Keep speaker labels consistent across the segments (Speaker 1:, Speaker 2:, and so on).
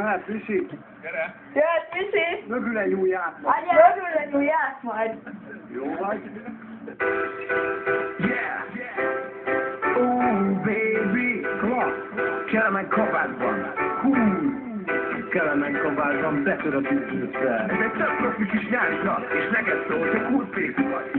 Speaker 1: Jöhet, Visi!
Speaker 2: Gyere!
Speaker 3: Jöhet, Visi!
Speaker 1: Mögüle nyúlját majd!
Speaker 3: Mögüle nyúlját majd!
Speaker 1: Jó vagy?
Speaker 4: Yeah! Oh, baby! Klassz! Kelemen kabátban! Cool! Kelemen kabátban betör a tűzőtre. Ez egy tök profi kis nyári dal, és neked szól, csak kurtfészű vagy.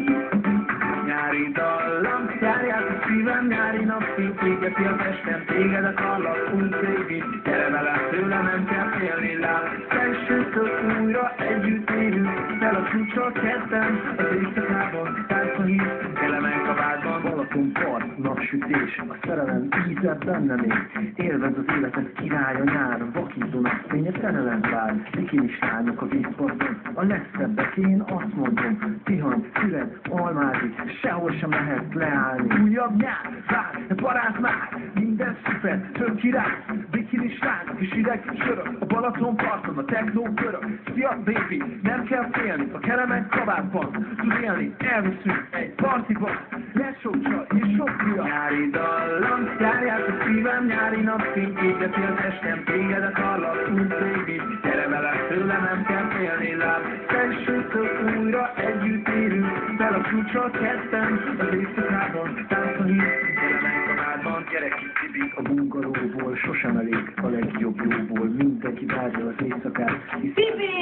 Speaker 4: Nyári dallam, járját a szívem, nyári napfény égeti a testem, téged akarlak, baby. Gyere velem, tőle nem kell félni, lám. Felsőtől újra együtt érünk, fel a csúcsra kezdtem, az éjszakában, tánc a hív, Kelemen kabátban. Balaton part, napsütés, a szerelem íze bennem ég. Élvez az életet király a nyár, vakító napfény, a szerelem vár. Bikinis lányok a vízparton, a legszebbek, én azt mondom, Tihany, Füred, Almádi, sehol sem lehet leállni. Újabb nyár, vár, barát már, minden szuper, tök király, bikinis lányok és ideg sörök, a Balaton parton, a technó körök. Szia, baby, nem kell félni, a Kelemen kabátban tud élni, elviszünk egy partiban, lesz sok csaj és sok fia. Nyári dallam, járját a szívem, nyári napfény égeti a testem, téged akarlak, baby. Gyere velem, tőle nem kell félni, láb. Felsőtől újra együtt érünk, fel a csúcsra kezdtem, az éjszakában, tánc a hív, Kelemen kabátban. Gyere ki, Tibi, a bungalóból, sosem elég a legjobb jóból, mindenki várja az éjszakát.
Speaker 3: Tibi!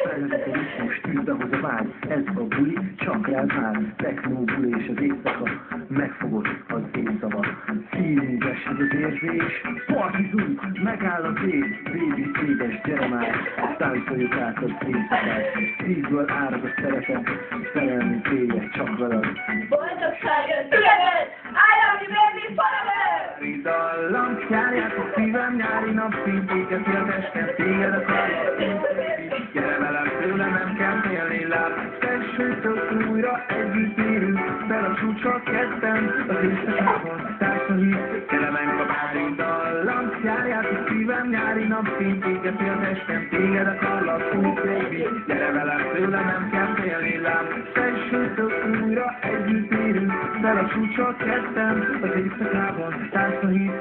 Speaker 4: Felvezető ritmus, tűzbe hoz a vágy, ez a buli, csak rád már, technó buli és az éjszaka, megfogod az éjszava. Feelinges ez az érzés, partizunk, megáll az ég, baby szédes, gyere már, táncoljuk át az éjszakát. Szívből árad a szeretet, szerelmi célja csak veled.
Speaker 3: Boldogság tületed! I love you, baby, forever!
Speaker 4: Nyári dallam, járját a szívem, nyári napfény égeti a testem, téged akarlak, gyere velem, tőle nem kell félni, láb. Felsőtől újra együtt érünk, fel a csúcsra kezdtem, az éjszakában, tánc a hív, Kelemen kabátban. Dallam, járját a szívem, nyári napfény égeti a testem, téged akarlak, baby. Gyere velem, tőle nem kell félni, láb. Felsőtől újra együtt érünk, fel a csúcsra kezdtem, az éjszakában, tánc a hív,